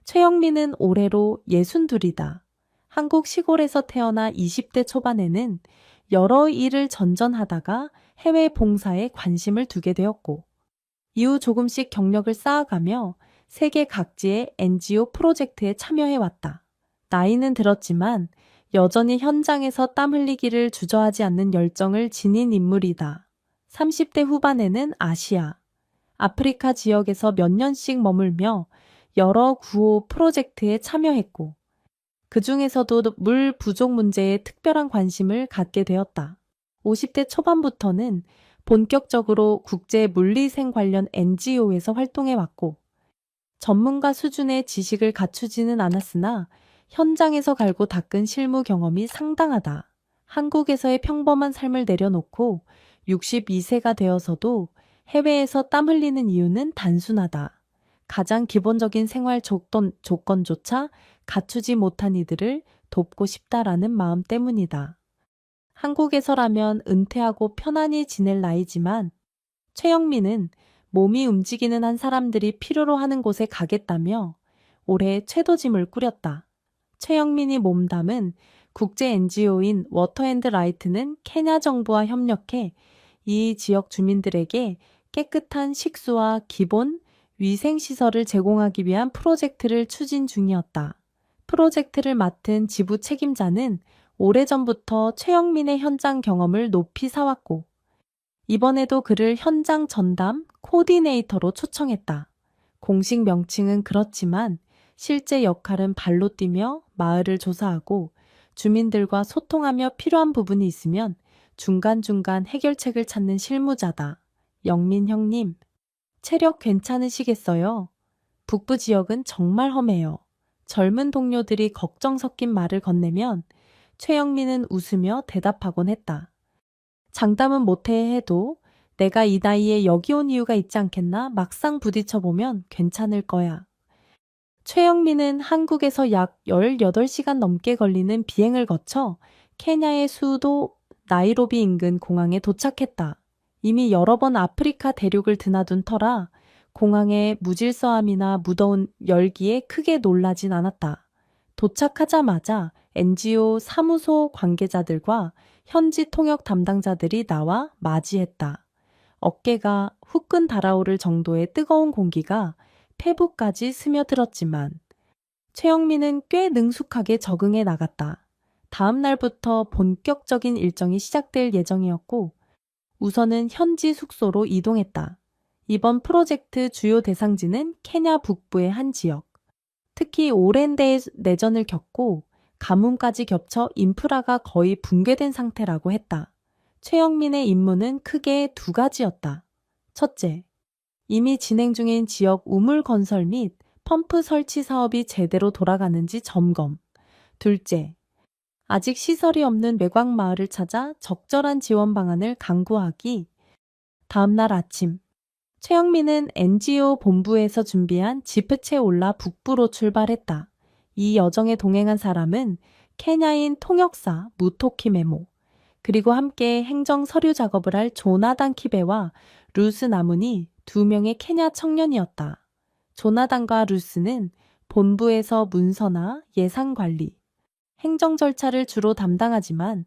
최영민은 올해로 62이다. 한국 시골에서 태어나 20대 초반에는 여러 일을 전전하다가 해외 봉사에 관심을 두게 되었고, 이후 조금씩 경력을 쌓아가며 세계 각지의 NGO 프로젝트에 참여해왔다. 나이는 들었지만 여전히 현장에서 땀 흘리기를 주저하지 않는 열정을 지닌 인물이다. 30대 후반에는 아시아, 아프리카 지역에서 몇 년씩 머물며 여러 구호 프로젝트에 참여했고, 그 중에서도 물 부족 문제에 특별한 관심을 갖게 되었다. 50대 초반부터는 본격적으로 국제 물리생 관련 NGO에서 활동해왔고, 전문가 수준의 지식을 갖추지는 않았으나 현장에서 갈고 닦은 실무 경험이 상당하다. 한국에서의 평범한 삶을 내려놓고 62세가 되어서도 해외에서 땀 흘리는 이유는 단순하다. 가장 기본적인 생활 조건조차 갖추지 못한 이들을 돕고 싶다라는 마음 때문이다. 한국에서라면 은퇴하고 편안히 지낼 나이지만 최영민은 몸이 움직이는 한 사람들이 필요로 하는 곳에 가겠다며 올해 최도짐을 꾸렸다. 최영민이 몸담은 국제 NGO인 워터앤드라이트는 케냐 정부와 협력해 이 지역 주민들에게 깨끗한 식수와 기본 위생시설을 제공하기 위한 프로젝트를 추진 중이었다. 프로젝트를 맡은 지부 책임자는 오래전부터 최영민의 현장 경험을 높이 사왔고, 이번에도 그를 현장 전담 코디네이터로 초청했다. 공식 명칭은 그렇지만 실제 역할은 발로 뛰며 마을을 조사하고 주민들과 소통하며 필요한 부분이 있으면 중간중간 해결책을 찾는 실무자다. 영민 형님, 체력 괜찮으시겠어요? 북부 지역은 정말 험해요. 젊은 동료들이 걱정 섞인 말을 건네면 최영민은 웃으며 대답하곤 했다. 장담은 못해 해도 내가 이 나이에 여기 온 이유가 있지 않겠나? 막상 부딪혀보면 괜찮을 거야. 최영민은 한국에서 약 18시간 넘게 걸리는 비행을 거쳐 케냐의 수도 나이로비 인근 공항에 도착했다. 이미 여러 번 아프리카 대륙을 드나든 터라 공항의 무질서함이나 무더운 열기에 크게 놀라진 않았다. 도착하자마자 NGO 사무소 관계자들과 현지 통역 담당자들이 나와 맞이했다. 어깨가 후끈 달아오를 정도의 뜨거운 공기가 폐부까지 스며들었지만 최영민은 꽤 능숙하게 적응해 나갔다. 다음 날부터 본격적인 일정이 시작될 예정이었고 우선은 현지 숙소로 이동했다. 이번 프로젝트 주요 대상지는 케냐 북부의 한 지역. 특히 오랜 내전을 겪고 가뭄까지 겹쳐 인프라가 거의 붕괴된 상태라고 했다. 최영민의 임무는 크게 두 가지였다. 첫째, 이미 진행 중인 지역 우물 건설 및 펌프 설치 사업이 제대로 돌아가는지 점검. 둘째, 아직 시설이 없는 외곽 마을을 찾아 적절한 지원 방안을 강구하기. 다음 날 아침, 최영민은 NGO 본부에서 준비한 지프체에 올라 북부로 출발했다. 이 여정에 동행한 사람은 케냐인 통역사 무토키 메모, 그리고 함께 행정 서류 작업을 할 조나단 키베와 루스 나문이 2명의 케냐 청년이었다. 조나단과 루스는 본부에서 문서나 예산 관리, 행정 절차를 주로 담당하지만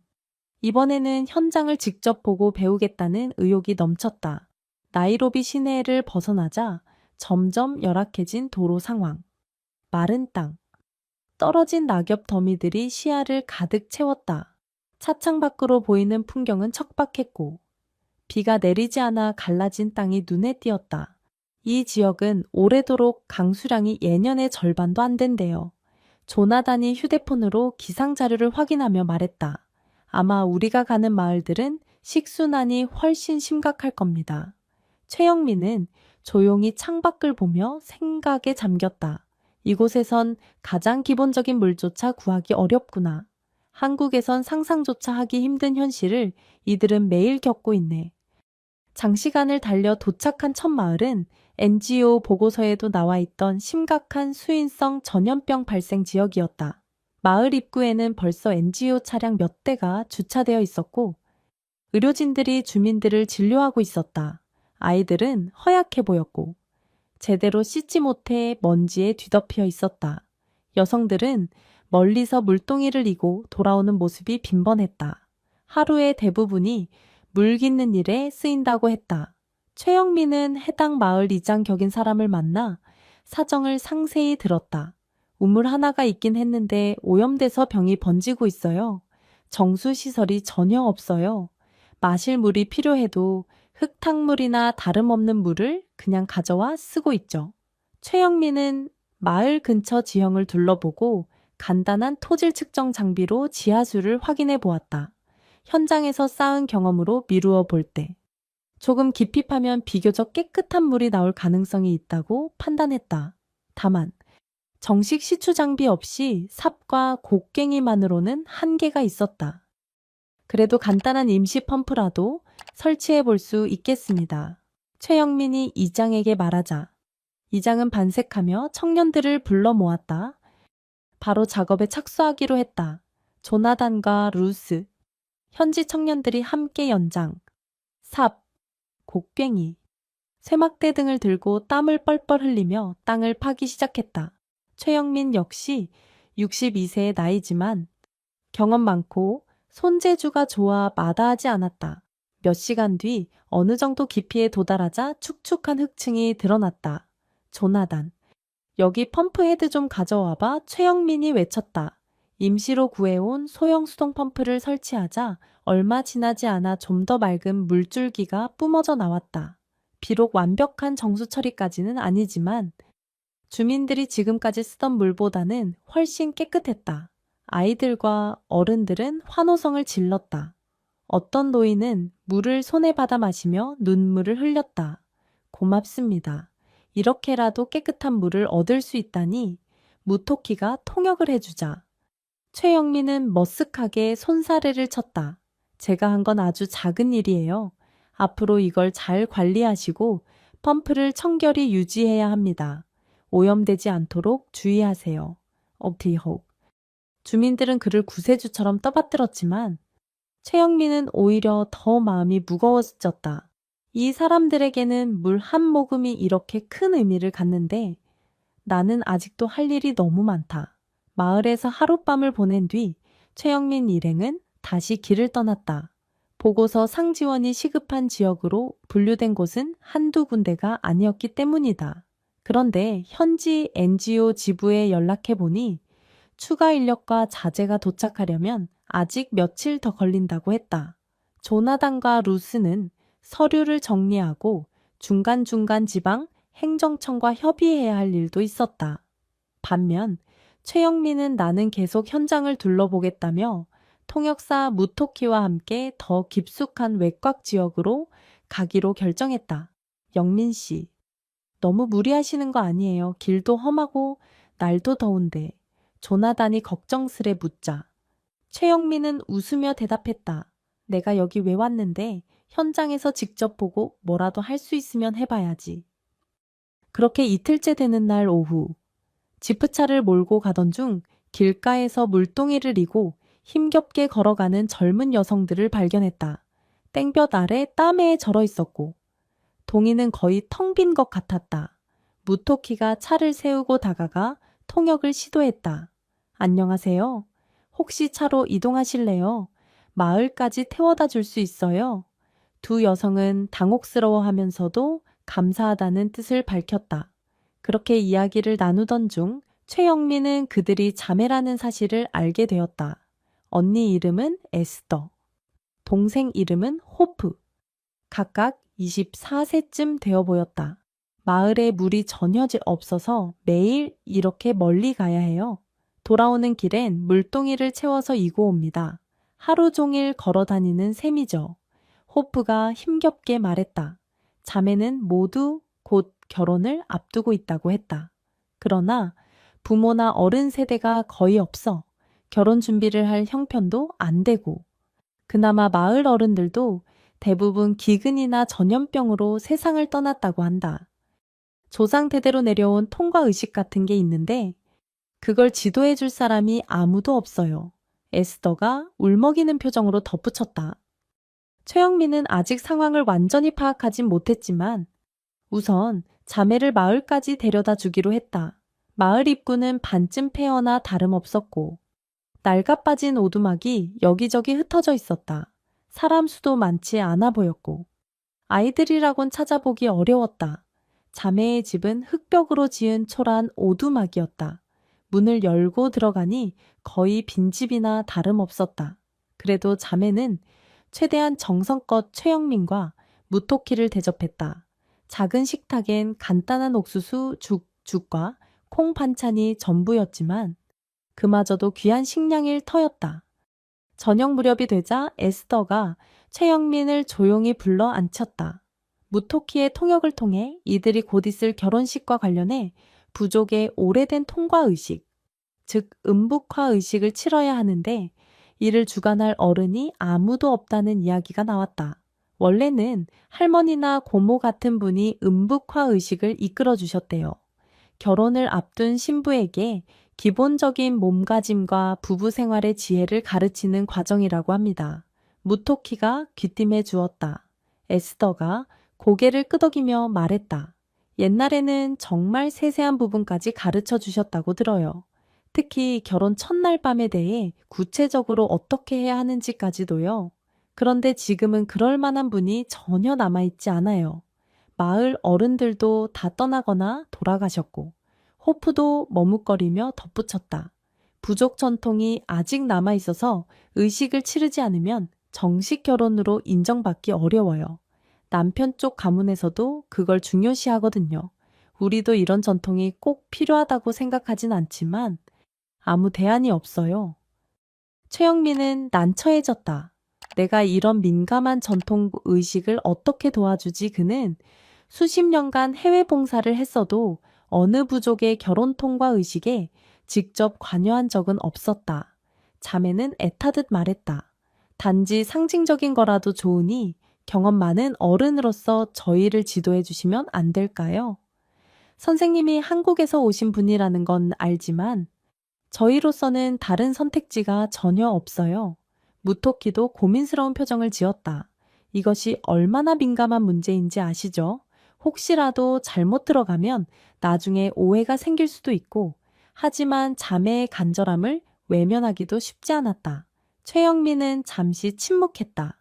이번에는 현장을 직접 보고 배우겠다는 의욕이 넘쳤다. 나이로비 시내를 벗어나자 점점 열악해진 도로 상황. 마른 땅, 떨어진 낙엽 더미들이 시야를 가득 채웠다. 차창 밖으로 보이는 풍경은 척박했고 비가 내리지 않아 갈라진 땅이 눈에 띄었다. 이 지역은 오래도록 강수량이 예년의 절반도 안 된대요. 조나단이 휴대폰으로 기상 자료를 확인하며 말했다. 아마 우리가 가는 마을들은 식수난이 훨씬 심각할 겁니다. 최영민은 조용히 창밖을 보며 생각에 잠겼다. 이곳에선 가장 기본적인 물조차 구하기 어렵구나. 한국에선 상상조차 하기 힘든 현실을 이들은 매일 겪고 있네. 장시간을 달려 도착한 첫 마을은 NGO 보고서에도 나와 있던 심각한 수인성 전염병 발생 지역이었다. 마을 입구에는 벌써 NGO 차량 몇 대가 주차되어 있었고 의료진들이 주민들을 진료하고 있었다. 아이들은 허약해 보였고 제대로 씻지 못해 먼지에 뒤덮여 있었다. 여성들은 멀리서 물동이를 이고 돌아오는 모습이 빈번했다. 하루의 대부분이 물 깃는 일에 쓰인다고 했다. 최영민은 해당 마을 이장 격인 사람을 만나 사정을 상세히 들었다. 우물 하나가 있긴 했는데 오염돼서 병이 번지고 있어요. 정수시설이 전혀 없어요. 마실 물이 필요해도 흙탕물이나 다름없는 물을 그냥 가져와 쓰고 있죠. 최영민은 마을 근처 지형을 둘러보고 간단한 토질 측정 장비로 지하수를 확인해 보았다. 현장에서 쌓은 경험으로 미루어 볼 때 조금 깊이 파면 비교적 깨끗한 물이 나올 가능성이 있다고 판단했다. 다만 정식 시추 장비 없이 삽과 곡괭이만으로는 한계가 있었다. 그래도 간단한 임시 펌프라도 설치해 볼 수 있겠습니다. 최영민이 이장에게 말하자 이장은 반색하며 청년들을 불러 모았다. 바로 작업에 착수하기로 했다. 조나단과 루스, 현지 청년들이 함께 연장, 삽, 곡괭이, 쇠막대 등을 들고 땀을 뻘뻘 흘리며 땅을 파기 시작했다. 최영민 역시 62세의 나이지만 경험 많고 손재주가 좋아 마다하지 않았다. 몇 시간 뒤 어느 정도 깊이에 도달하자 축축한 흙층이 드러났다. 조나단, 여기 펌프 헤드 좀 가져와봐. 최영민이 외쳤다. 임시로 구해온 소형 수동 펌프를 설치하자 얼마 지나지 않아 좀 더 맑은 물줄기가 뿜어져 나왔다. 비록 완벽한 정수 처리까지는 아니지만 주민들이 지금까지 쓰던 물보다는 훨씬 깨끗했다. 아이들과 어른들은 환호성을 질렀다. 어떤 노인은 물을 손에 받아 마시며 눈물을 흘렸다. 고맙습니다. 이렇게라도 깨끗한 물을 얻을 수 있다니 무토키가 통역을 해주자. 최영민은 머쓱하게 손사래를 쳤다. 제가 한 건 아주 작은 일이에요. 앞으로 이걸 잘 관리하시고 펌프를 청결히 유지해야 합니다. 오염되지 않도록 주의하세요. 옥티혹. 주민들은 그를 구세주처럼 떠받들었지만 최영민은 오히려 더 마음이 무거워졌다. 이 사람들에게는 물 한 모금이 이렇게 큰 의미를 갖는데 나는 아직도 할 일이 너무 많다. 마을에서 하룻밤을 보낸 뒤 최영민 일행은 다시 길을 떠났다. 보고서 상지원이 시급한 지역으로 분류된 곳은 한두 군데가 아니었기 때문이다. 그런데 현지 NGO 지부에 연락해보니 추가 인력과 자재가 도착하려면 아직 며칠 더 걸린다고 했다. 조나단과 루스는 서류를 정리하고 중간중간 지방 행정청과 협의해야 할 일도 있었다. 반면 최영민은 나는 계속 현장을 둘러보겠다며 통역사 무토키와 함께 더 깊숙한 외곽 지역으로 가기로 결정했다. 영민 씨, 너무 무리하시는 거 아니에요. 길도 험하고 날도 더운데. 조나단이 걱정스레 묻자 최영민은 웃으며 대답했다. 내가 여기 왜 왔는데 현장에서 직접 보고 뭐라도 할 수 있으면 해봐야지. 그렇게 이틀째 되는 날 오후 지프차를 몰고 가던 중 길가에서 물동이를 이고 힘겹게 걸어가는 젊은 여성들을 발견했다. 땡볕 아래 땀에 절어 있었고 동이는 거의 텅 빈 것 같았다. 무토키가 차를 세우고 다가가 통역을 시도했다. 안녕하세요. 혹시 차로 이동하실래요? 마을까지 태워다 줄 수 있어요? 두 여성은 당혹스러워하면서도 감사하다는 뜻을 밝혔다. 그렇게 이야기를 나누던 중 최영민은 그들이 자매라는 사실을 알게 되었다. 언니 이름은 에스더, 동생 이름은 호프. 각각 24세쯤 되어 보였다. 마을에 물이 전혀 없어서 매일 이렇게 멀리 가야 해요. 돌아오는 길엔 물동이를 채워서 이고 옵니다. 하루 종일 걸어 다니는 셈이죠. 호프가 힘겹게 말했다. 자매는 모두 곧 결혼을 앞두고 있다고 했다. 그러나 부모나 어른 세대가 거의 없어 결혼 준비를 할 형편도 안 되고 그나마 마을 어른들도 대부분 기근이나 전염병으로 세상을 떠났다고 한다. 조상 대대로 내려온 통과 의식 같은 게 있는데 그걸 지도해 줄 사람이 아무도 없어요. 에스더가 울먹이는 표정으로 덧붙였다. 최영민은 아직 상황을 완전히 파악하진 못했지만 우선 자매를 마을까지 데려다 주기로 했다. 마을 입구는 반쯤 패거나 다름없었고 낡아빠진 오두막이 여기저기 흩어져 있었다. 사람 수도 많지 않아 보였고 아이들이라곤 찾아보기 어려웠다. 자매의 집은 흙벽으로 지은 초란 오두막이었다. 문을 열고 들어가니 거의 빈집이나 다름없었다. 그래도 자매는 최대한 정성껏 최영민과 무토키를 대접했다. 작은 식탁엔 간단한 옥수수, 죽과 콩 반찬이 전부였지만 그마저도 귀한 식량일 터였다. 저녁 무렵이 되자 에스더가 최영민을 조용히 불러 앉혔다. 무토키의 통역을 통해 이들이 곧 있을 결혼식과 관련해 부족의 오래된 통과의식, 즉 음북화의식을 치러야 하는데 이를 주관할 어른이 아무도 없다는 이야기가 나왔다. 원래는 할머니나 고모 같은 분이 음북화의식을 이끌어 주셨대요. 결혼을 앞둔 신부에게 기본적인 몸가짐과 부부 생활의 지혜를 가르치는 과정이라고 합니다. 무토키가 귀띔해 주었다. 에스더가 고개를 끄덕이며 말했다. 옛날에는 정말 세세한 부분까지 가르쳐 주셨다고 들어요. 특히 결혼 첫날 밤에 대해 구체적으로 어떻게 해야 하는지까지도요. 그런데 지금은 그럴 만한 분이 전혀 남아있지 않아요. 마을 어른들도 다 떠나거나 돌아가셨고 호프도 머뭇거리며 덧붙였다. 부족 전통이 아직 남아있어서 의식을 치르지 않으면 정식 결혼으로 인정받기 어려워요. 남편 쪽 가문에서도 그걸 중요시하거든요. 우리도 이런 전통이 꼭 필요하다고 생각하진 않지만 아무 대안이 없어요. 최영민은 난처해졌다. 내가 이런 민감한 전통 의식을 어떻게 도와주지? 그는 수십 년간 해외 봉사를 했어도 어느 부족의 결혼 통과 의식에 직접 관여한 적은 없었다. 자매는 애타듯 말했다. 단지 상징적인 거라도 좋으니 경험 많은 어른으로서 저희를 지도해 주시면 안 될까요? 선생님이 한국에서 오신 분이라는 건 알지만 저희로서는 다른 선택지가 전혀 없어요. 무토키도 고민스러운 표정을 지었다. 이것이 얼마나 민감한 문제인지 아시죠? 혹시라도 잘못 들어가면 나중에 오해가 생길 수도 있고, 하지만 자매의 간절함을 외면하기도 쉽지 않았다. 최영민은 잠시 침묵했다.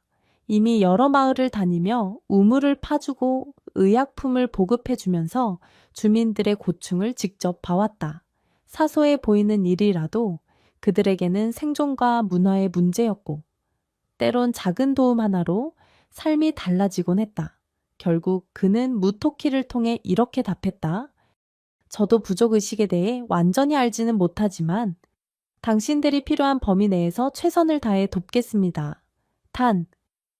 이미 여러 마을을 다니며 우물을 파주고 의약품을 보급해주면서 주민들의 고충을 직접 봐왔다. 사소해 보이는 일이라도 그들에게는 생존과 문화의 문제였고 때론 작은 도움 하나로 삶이 달라지곤 했다. 결국 그는 무토키를 통해 이렇게 답했다. 저도 부족의식에 대해 완전히 알지는 못하지만 당신들이 필요한 범위 내에서 최선을 다해 돕겠습니다. 단,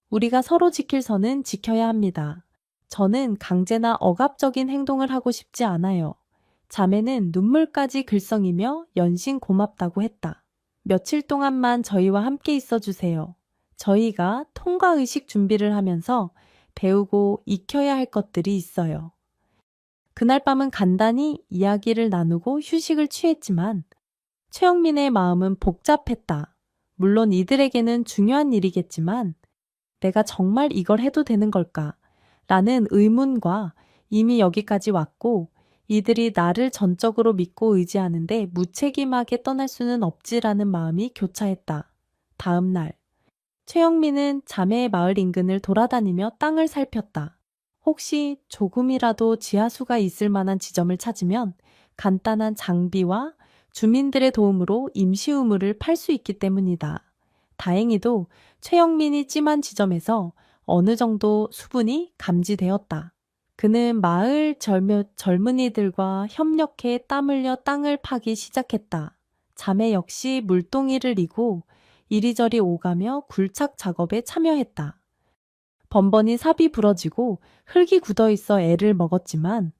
우리가 서로 지킬 선은 지켜야 합니다. 저는 강제나 억압적인 행동을 하고 싶지 않아요. 자매는 눈물까지 글썽이며 연신 고맙다고 했다. 며칠 동안만 저희와 함께 있어 주세요. 저희가 통과의식 준비를 하면서 배우고 익혀야 할 것들이 있어요. 그날 밤은 간단히 이야기를 나누고 휴식을 취했지만 최영민의 마음은 복잡했다. 물론 이들에게는 중요한 일이겠지만 내가 정말 이걸 해도 되는 걸까? 라는 의문과 이미 여기까지 왔고 이들이 나를 전적으로 믿고 의지하는데 무책임하게 떠날 수는 없지라는 마음이 교차했다. 다음 날, 최영민은 자매의 마을 인근을 돌아다니며 땅을 살폈다. 혹시 조금이라도 지하수가 있을 만한 지점을 찾으면 간단한 장비와 주민들의 도움으로 임시 우물을 팔 수 있기 때문이다. 다행히도 최영민이 찜한 지점에서 어느 정도 수분이 감지되었다. 그는 마을 젊은이들과 협력해 땀 흘려 땅을 파기 시작했다. 자매 역시 물동이를 이고 이리저리 오가며 굴착 작업에 참여했다. 번번이 삽이 부러지고 흙이 굳어있어 애를 먹었지만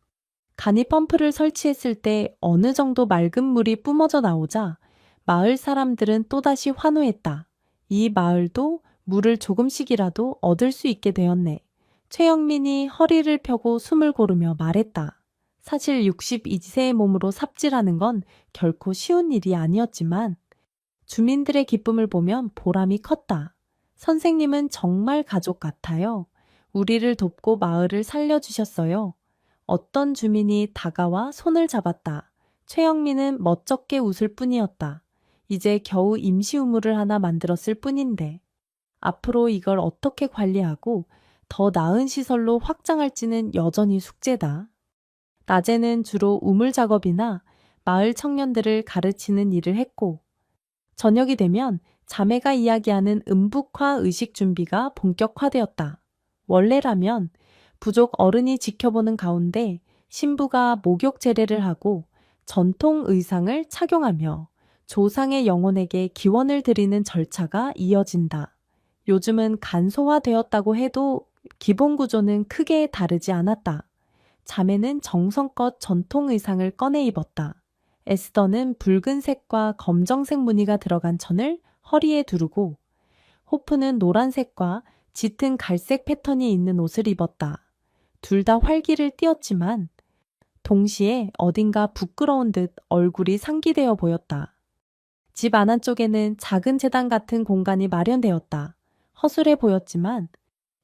간이 펌프를 설치했을 때 어느 정도 맑은 물이 뿜어져 나오자 마을 사람들은 또다시 환호했다. 이 마을도 물을 조금씩이라도 얻을 수 있게 되었네. 최영민이 허리를 펴고 숨을 고르며 말했다. 사실 62세의 몸으로 삽질하는 건 결코 쉬운 일이 아니었지만 주민들의 기쁨을 보면 보람이 컸다. 선생님은 정말 가족 같아요. 우리를 돕고 마을을 살려주셨어요. 어떤 주민이 다가와 손을 잡았다. 최영민은 멋쩍게 웃을 뿐이었다. 이제 겨우 임시 우물을 하나 만들었을 뿐인데 앞으로 이걸 어떻게 관리하고 더 나은 시설로 확장할지는 여전히 숙제다. 낮에는 주로 우물 작업이나 마을 청년들을 가르치는 일을 했고 저녁이 되면 자매가 이야기하는 음북화 의식 준비가 본격화되었다. 원래라면 부족 어른이 지켜보는 가운데 신부가 목욕 제례를 하고 전통 의상을 착용하며 조상의 영혼에게 기원을 드리는 절차가 이어진다. 요즘은 간소화되었다고 해도 기본 구조는 크게 다르지 않았다. 자매는 정성껏 전통 의상을 꺼내 입었다. 에스더는 붉은색과 검정색 무늬가 들어간 천을 허리에 두르고 호프는 노란색과 짙은 갈색 패턴이 있는 옷을 입었다. 둘 다 활기를 띠었지만 동시에 어딘가 부끄러운 듯 얼굴이 상기되어 보였다. 집 안쪽에는 작은 제단 같은 공간이 마련되었다. 허술해 보였지만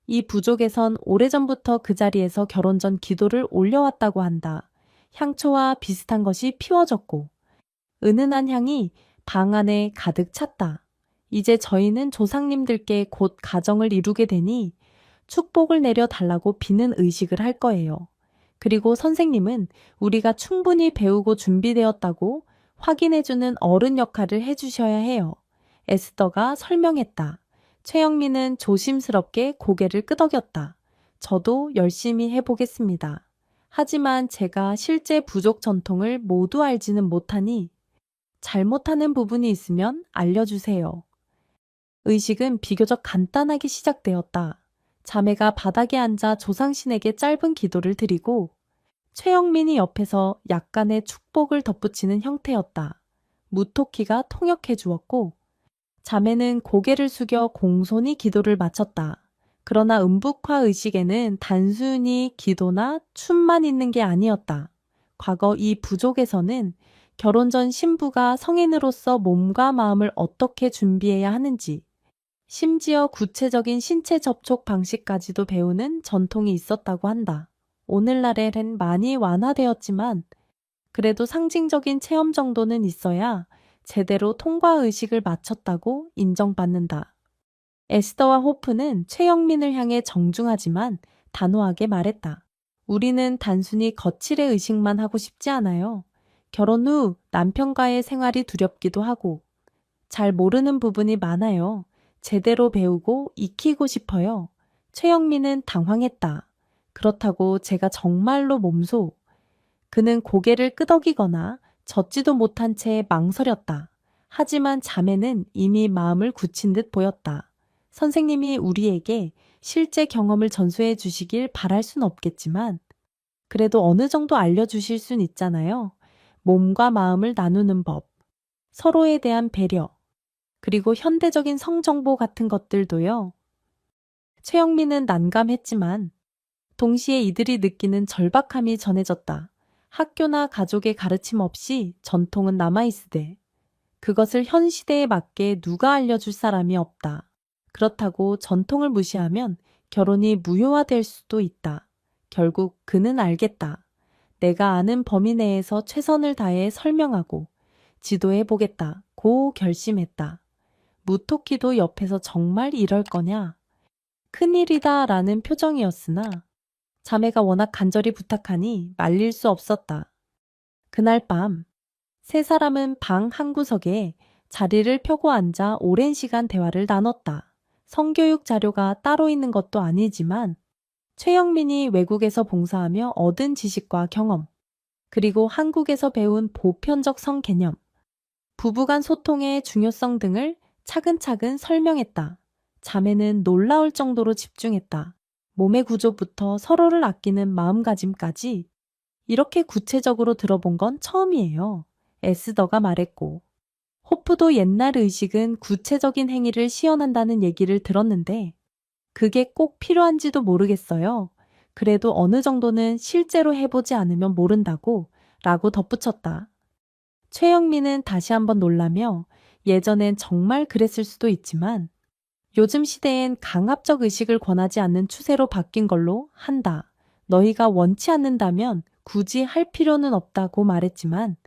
이 부족에선 오래전부터 그 자리에서 결혼 전 기도를 올려왔다고 한다. 향초와 비슷한 것이 피워졌고 은은한 향이 방 안에 가득 찼다. 이제 저희는 조상님들께 곧 가정을 이루게 되니 축복을 내려 달라고 비는 의식을 할 거예요. 그리고 선생님은 우리가 충분히 배우고 준비되었다고 확인해주는 어른 역할을 해주셔야 해요. 에스더가 설명했다. 최영민은 조심스럽게 고개를 끄덕였다. 저도 열심히 해보겠습니다. 하지만 제가 실제 부족 전통을 모두 알지는 못하니 잘못하는 부분이 있으면 알려주세요. 의식은 비교적 간단하게 시작되었다. 자매가 바닥에 앉아 조상신에게 짧은 기도를 드리고 최영민이 옆에서 약간의 축복을 덧붙이는 형태였다. 무토키가 통역해 주었고 자매는 고개를 숙여 공손히 기도를 마쳤다. 그러나 음북화 의식에는 단순히 기도나 춤만 있는 게 아니었다. 과거 이 부족에서는 결혼 전 신부가 성인으로서 몸과 마음을 어떻게 준비해야 하는지, 심지어 구체적인 신체 접촉 방식까지도 배우는 전통이 있었다고 한다. 오늘날엔 많이 완화되었지만 그래도 상징적인 체험 정도는 있어야 제대로 통과 의식을 마쳤다고 인정받는다. 에스더와 호프는 최영민을 향해 정중하지만 단호하게 말했다. 우리는 단순히 거칠의 의식만 하고 싶지 않아요. 결혼 후 남편과의 생활이 두렵기도 하고 잘 모르는 부분이 많아요. 제대로 배우고 익히고 싶어요. 최영민은 당황했다. 그렇다고 제가 정말로 몸소. 그는 고개를 끄덕이거나 젖지도 못한 채 망설였다. 하지만 자매는 이미 마음을 굳힌 듯 보였다. 선생님이 우리에게 실제 경험을 전수해 주시길 바랄 순 없겠지만 그래도 어느 정도 알려주실 순 있잖아요. 몸과 마음을 나누는 법, 서로에 대한 배려, 그리고 현대적인 성정보 같은 것들도요. 최영민은 난감했지만 동시에 이들이 느끼는 절박함이 전해졌다. 학교나 가족의 가르침 없이 전통은 남아있으되 그것을 현 시대에 맞게 누가 알려줄 사람이 없다. 그렇다고 전통을 무시하면 결혼이 무효화될 수도 있다. 결국 그는 알겠다. 내가 아는 범위 내에서 최선을 다해 설명하고 지도해보겠다. 고 결심했다. 무토키도 옆에서 정말 이럴 거냐? 큰일이다 라는 표정이었으나 자매가 워낙 간절히 부탁하니 말릴 수 없었다. 그날 밤 세 사람은 방 한구석에 자리를 펴고 앉아 오랜 시간 대화를 나눴다. 성교육 자료가 따로 있는 것도 아니지만 최영민이 외국에서 봉사하며 얻은 지식과 경험, 그리고 한국에서 배운 보편적 성 개념, 부부간 소통의 중요성 등을 차근차근 설명했다. 자매는 놀라울 정도로 집중했다. 몸의 구조부터 서로를 아끼는 마음가짐까지 이렇게 구체적으로 들어본 건 처음이에요. 에스더가 말했고 호프도 옛날 의식은 구체적인 행위를 시연한다는 얘기를 들었는데 그게 꼭 필요한지도 모르겠어요. 그래도 어느 정도는 실제로 해보지 않으면 모른다고 라고 덧붙였다. 최영민은 다시 한번 놀라며 예전엔 정말 그랬을 수도 있지만 요즘 시대엔 강압적 의식을 권하지 않는 추세로 바뀐 걸로 한다. 너희가 원치 않는다면 굳이 할 필요는 없다고 말했지만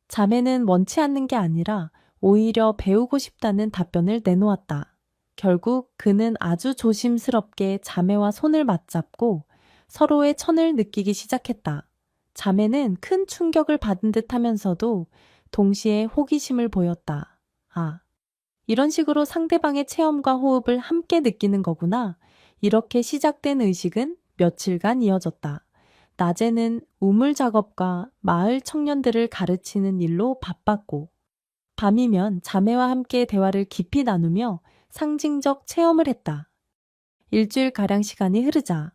자매는 원치 않는 게 아니라 오히려 배우고 싶다는 답변을 내놓았다. 결국 그는 아주 조심스럽게 자매와 손을 맞잡고 서로의 천을 느끼기 시작했다. 자매는 큰 충격을 받은 듯 하면서도 동시에 호기심을 보였다. 아, 이런 식으로 상대방의 체험과 호흡을 함께 느끼는 거구나. 이렇게 시작된 의식은 며칠간 이어졌다. 낮에는 우물 작업과 마을 청년들을 가르치는 일로 바빴고, 밤이면 자매와 함께 대화를 깊이 나누며 상징적 체험을 했다. 일주일가량 시간이 흐르자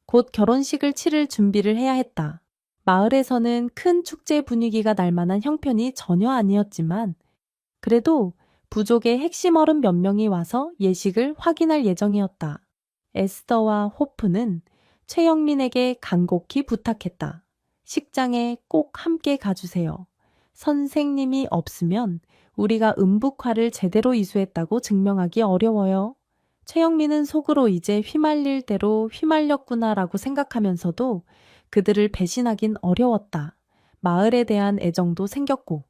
곧 결혼식을 치를 준비를 해야 했다. 마을에서는 큰 축제 분위기가 날 만한 형편이 전혀 아니었지만 그래도 부족의 핵심 어른 몇 명이 와서 예식을 확인할 예정이었다. 에스더와 호프는 최영민에게 간곡히 부탁했다. 식장에 꼭 함께 가주세요. 선생님이 없으면 우리가 음북화를 제대로 이수했다고 증명하기 어려워요. 최영민은 속으로 이제 휘말릴 대로 휘말렸구나라고 생각하면서도 그들을 배신하긴 어려웠다. 마을에 대한 애정도 생겼고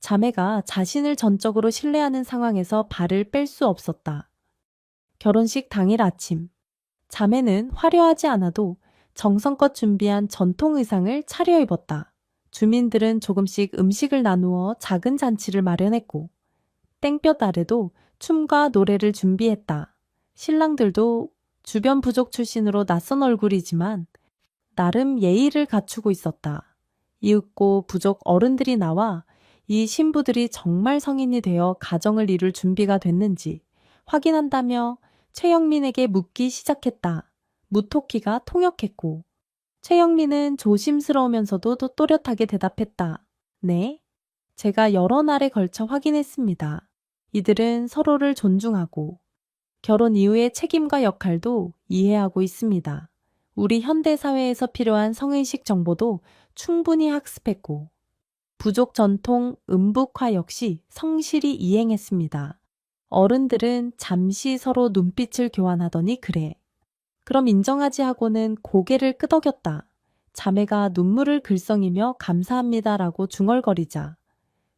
자매가 자신을 전적으로 신뢰하는 상황에서 발을 뺄 수 없었다. 결혼식 당일 아침, 자매는 화려하지 않아도 정성껏 준비한 전통 의상을 차려입었다. 주민들은 조금씩 음식을 나누어 작은 잔치를 마련했고 땡볕 아래도 춤과 노래를 준비했다. 신랑들도 주변 부족 출신으로 낯선 얼굴이지만 나름 예의를 갖추고 있었다. 이윽고 부족 어른들이 나와 이 신부들이 정말 성인이 되어 가정을 이룰 준비가 됐는지 확인한다며 최영민에게 묻기 시작했다. 무토끼가 통역했고 최영민은 조심스러우면서도 또 또렷하게 대답했다. 네, 제가 여러 날에 걸쳐 확인했습니다. 이들은 서로를 존중하고 결혼 이후의 책임과 역할도 이해하고 있습니다. 우리 현대사회에서 필요한 성의식 정보도 충분히 학습했고 부족 전통 음북화 역시 성실히 이행했습니다. 어른들은 잠시 서로 눈빛을 교환하더니 그래. 그럼 인정하지 하고는 고개를 끄덕였다. 자매가 눈물을 글썽이며 감사합니다라고 중얼거리자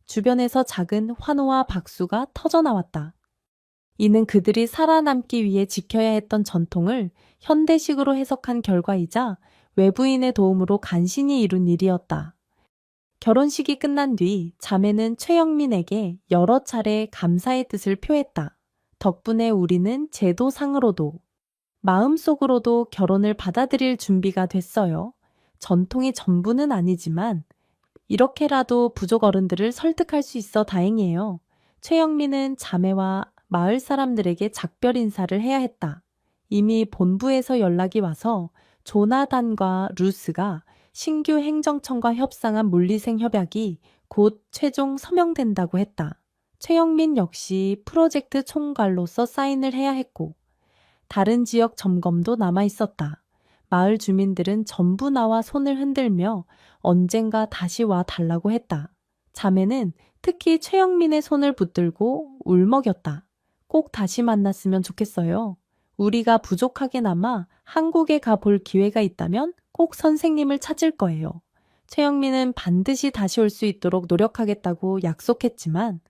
주변에서 작은 환호와 박수가 터져나왔다. 이는 그들이 살아남기 위해 지켜야 했던 전통을 현대식으로 해석한 결과이자 외부인의 도움으로 간신히 이룬 일이었다. 결혼식이 끝난 뒤 자매는 최영민에게 여러 차례 감사의 뜻을 표했다. 덕분에 우리는 제도상으로도 마음속으로도 결혼을 받아들일 준비가 됐어요. 전통이 전부는 아니지만 이렇게라도 부족 어른들을 설득할 수 있어 다행이에요. 최영민은 자매와 마을 사람들에게 작별 인사를 해야 했다. 이미 본부에서 연락이 와서 조나단과 루스가 신규 행정청과 협상한 물리생 협약이 곧 최종 서명된다고 했다. 최영민 역시 프로젝트 총괄로서 사인을 해야 했고 다른 지역 점검도 남아 있었다. 마을 주민들은 전부 나와 손을 흔들며 언젠가 다시 와 달라고 했다. 자매는 특히 최영민의 손을 붙들고 울먹였다. 꼭 다시 만났으면 좋겠어요. 우리가 부족하게나마 한국에 가볼 기회가 있다면 꼭 선생님을 찾을 거예요. 최영민은 반드시 다시 올 수 있도록 노력하겠다고 약속했지만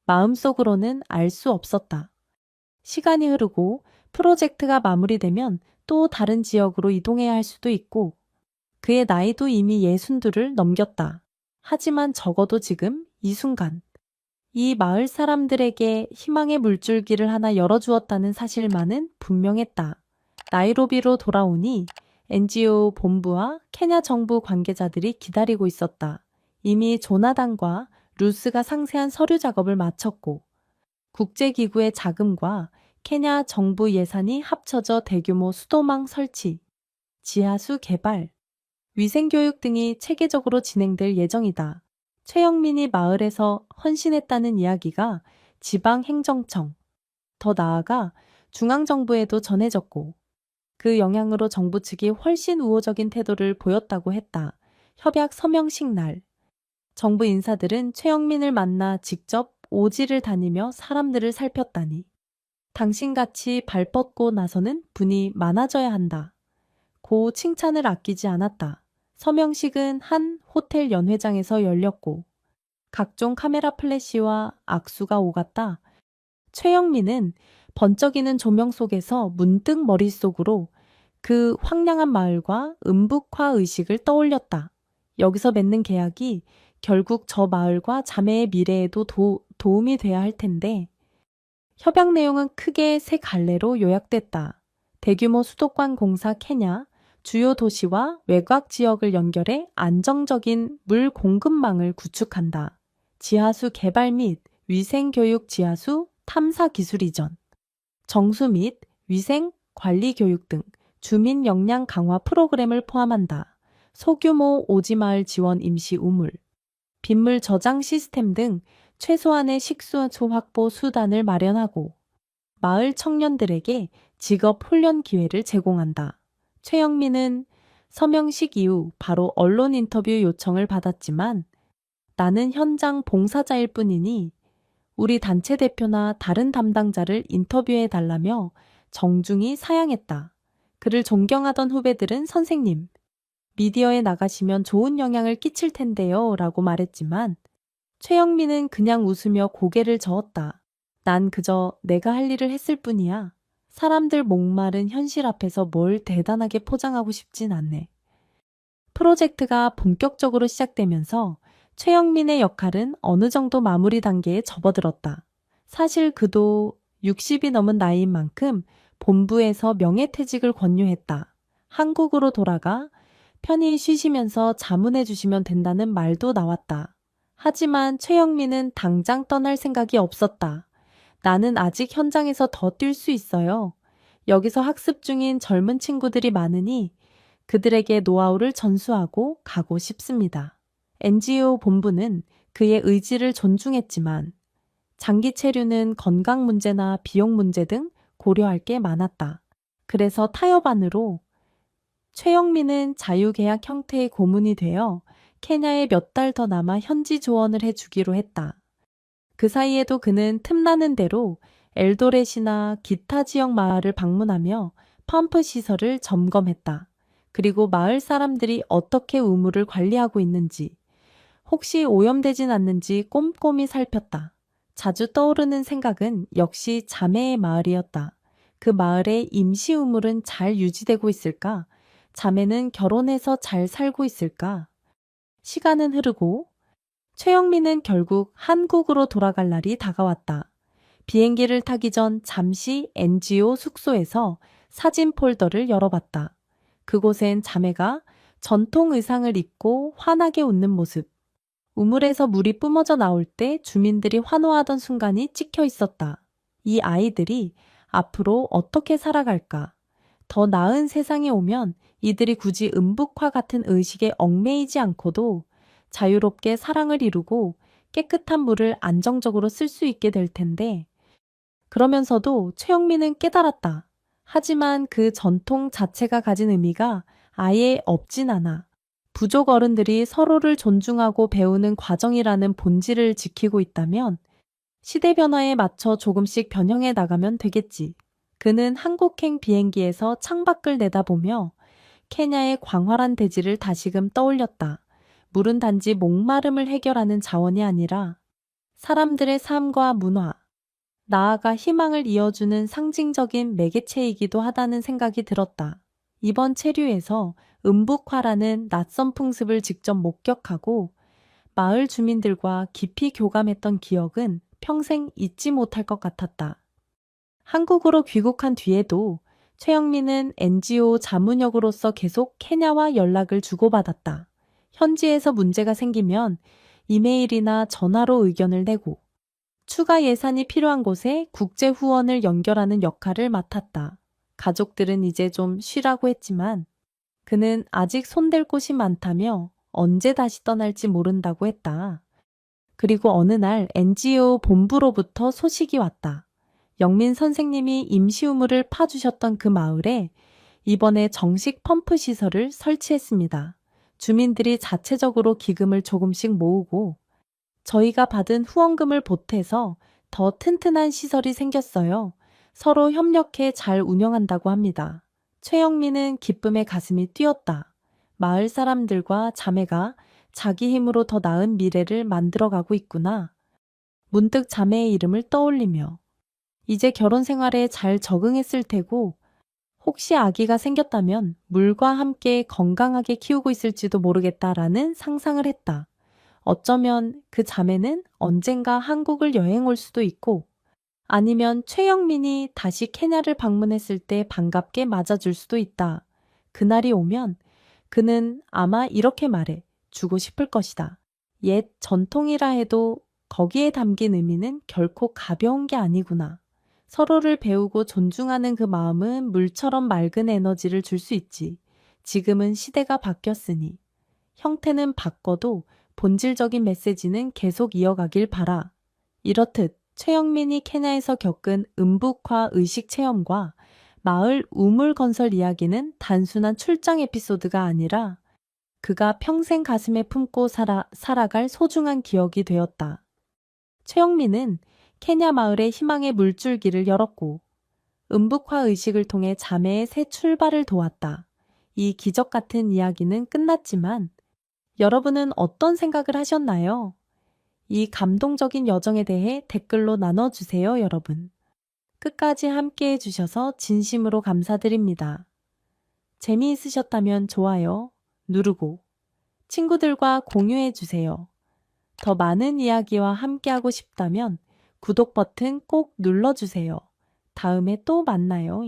마음속으로는 알 수 없었다. 시간이 흐르고 프로젝트가 마무리되면 또 다른 지역으로 이동해야 할 수도 있고 그의 나이도 이미 62을 넘겼다. 하지만 적어도 지금 이 순간 이 마을 사람들에게 희망의 물줄기를 하나 열어주었다는 사실만은 분명했다. 나이로비로 돌아오니 NGO 본부와 케냐 정부 관계자들이 기다리고 있었다. 이미 조나단과 루스가 상세한 서류 작업을 마쳤고 국제기구의 자금과 케냐 정부 예산이 합쳐져 대규모 수도망 설치, 지하수 개발, 위생교육 등이 체계적으로 진행될 예정이다. 최영민이 마을에서 헌신했다는 이야기가 지방행정청, 더 나아가 중앙정부에도 전해졌고 그 영향으로 정부 측이 훨씬 우호적인 태도를 보였다고 했다. 협약 서명식 날, 정부 인사들은 최영민을 만나 직접 오지를 다니며 사람들을 살폈다니. 당신같이 발 뻗고 나서는 분이 많아져야 한다. 고 칭찬을 아끼지 않았다. 서명식은 한 호텔 연회장에서 열렸고 각종 카메라 플래시와 악수가 오갔다. 최영민은 번쩍이는 조명 속에서 문득 머릿속으로 그 황량한 마을과 음북화 의식을 떠올렸다. 여기서 맺는 계약이 결국 저 마을과 자매의 미래에도 도움이 돼야 할 텐데 협약 내용은 크게 세 갈래로 요약됐다. 대규모 수도관 공사 케냐, 주요 도시와 외곽 지역을 연결해 안정적인 물 공급망을 구축한다. 지하수 개발 및 위생교육 지하수 탐사 기술 이전, 정수 및 위생 관리 교육 등 주민 역량 강화 프로그램을 포함한다. 소규모 오지마을 지원 임시 우물, 빗물 저장 시스템 등 최소한의 식수수 확보 수단을 마련하고 마을 청년들에게 직업 훈련 기회를 제공한다. 최영민은 서명식 이후 바로 언론 인터뷰 요청을 받았지만 나는 현장 봉사자일 뿐이니 우리 단체 대표나 다른 담당자를 인터뷰해 달라며 정중히 사양했다. 그를 존경하던 후배들은 선생님, 미디어에 나가시면 좋은 영향을 끼칠 텐데요 라고 말했지만 최영민은 그냥 웃으며 고개를 저었다. 난 그저 내가 할 일을 했을 뿐이야. 사람들 목마른 현실 앞에서 뭘 대단하게 포장하고 싶진 않네. 프로젝트가 본격적으로 시작되면서 최영민의 역할은 어느 정도 마무리 단계에 접어들었다. 사실 그도 60이 넘은 나이인 만큼 본부에서 명예퇴직을 권유했다. 한국으로 돌아가 편히 쉬시면서 자문해 주시면 된다는 말도 나왔다. 하지만 최영민은 당장 떠날 생각이 없었다. 나는 아직 현장에서 더 뛸 수 있어요. 여기서 학습 중인 젊은 친구들이 많으니 그들에게 노하우를 전수하고 가고 싶습니다. NGO 본부는 그의 의지를 존중했지만 장기 체류는 건강 문제나 비용 문제 등 고려할 게 많았다. 그래서 타협안으로 최영민은 자유계약 형태의 고문이 되어 케냐에 몇 달 더 남아 현지 조언을 해주기로 했다. 그 사이에도 그는 틈나는 대로 엘도렛이나 기타 지역 마을을 방문하며 펌프 시설을 점검했다. 그리고 마을 사람들이 어떻게 우물을 관리하고 있는지, 혹시 오염되진 않는지 꼼꼼히 살폈다. 자주 떠오르는 생각은 역시 자매의 마을이었다. 그 마을의 임시 우물은 잘 유지되고 있을까? 자매는 결혼해서 잘 살고 있을까? 시간은 흐르고 최영민은 결국 한국으로 돌아갈 날이 다가왔다. 비행기를 타기 전 잠시 NGO 숙소에서 사진 폴더를 열어봤다. 그곳엔 자매가 전통 의상을 입고 환하게 웃는 모습, 우물에서 물이 뿜어져 나올 때 주민들이 환호하던 순간이 찍혀 있었다. 이 아이들이 앞으로 어떻게 살아갈까? 더 나은 세상에 오면 이들이 굳이 음북화 같은 의식에 얽매이지 않고도 자유롭게 사랑을 이루고 깨끗한 물을 안정적으로 쓸 수 있게 될 텐데 그러면서도 최영민은 깨달았다. 하지만 그 전통 자체가 가진 의미가 아예 없진 않아. 부족 어른들이 서로를 존중하고 배우는 과정이라는 본질을 지키고 있다면 시대 변화에 맞춰 조금씩 변형해 나가면 되겠지. 그는 한국행 비행기에서 창밖을 내다보며 케냐의 광활한 대지를 다시금 떠올렸다. 물은 단지 목마름을 해결하는 자원이 아니라 사람들의 삶과 문화, 나아가 희망을 이어주는 상징적인 매개체이기도 하다는 생각이 들었다. 이번 체류에서 음북화라는 낯선 풍습을 직접 목격하고 마을 주민들과 깊이 교감했던 기억은 평생 잊지 못할 것 같았다. 한국으로 귀국한 뒤에도 최영민은 NGO 자문역으로서 계속 케냐와 연락을 주고받았다. 현지에서 문제가 생기면 이메일이나 전화로 의견을 내고 추가 예산이 필요한 곳에 국제 후원을 연결하는 역할을 맡았다. 가족들은 이제 좀 쉬라고 했지만 그는 아직 손댈 곳이 많다며 언제 다시 떠날지 모른다고 했다. 그리고 어느 날 NGO 본부로부터 소식이 왔다. 영민 선생님이 임시우물을 파주셨던 그 마을에 이번에 정식 펌프 시설을 설치했습니다. 주민들이 자체적으로 기금을 조금씩 모으고 저희가 받은 후원금을 보태서 더 튼튼한 시설이 생겼어요. 서로 협력해 잘 운영한다고 합니다. 최영민은 기쁨에 가슴이 뛰었다. 마을 사람들과 자매가 자기 힘으로 더 나은 미래를 만들어가고 있구나. 문득 자매의 이름을 떠올리며 이제 결혼 생활에 잘 적응했을 테고 혹시 아기가 생겼다면 물과 함께 건강하게 키우고 있을지도 모르겠다라는 상상을 했다. 어쩌면 그 자매는 언젠가 한국을 여행 올 수도 있고 아니면 최영민이 다시 케냐를 방문했을 때 반갑게 맞아줄 수도 있다. 그날이 오면 그는 아마 이렇게 말해 주고 싶을 것이다. 옛 전통이라 해도 거기에 담긴 의미는 결코 가벼운 게 아니구나. 서로를 배우고 존중하는 그 마음은 물처럼 맑은 에너지를 줄 수 있지. 지금은 시대가 바뀌었으니 형태는 바꿔도 본질적인 메시지는 계속 이어가길 바라. 이렇듯 최영민이 케냐에서 겪은 음북화 의식 체험과 마을 우물 건설 이야기는 단순한 출장 에피소드가 아니라 그가 평생 가슴에 품고 살아갈 소중한 기억이 되었다. 최영민은 케냐 마을의 희망의 물줄기를 열었고 음북화 의식을 통해 자매의 새 출발을 도왔다. 이 기적 같은 이야기는 끝났지만 여러분은 어떤 생각을 하셨나요? 이 감동적인 여정에 대해 댓글로 나눠주세요, 여러분. 끝까지 함께 해주셔서 진심으로 감사드립니다. 재미있으셨다면 좋아요 누르고 친구들과 공유해주세요. 더 많은 이야기와 함께하고 싶다면 구독 버튼 꼭 눌러주세요. 다음에 또 만나요.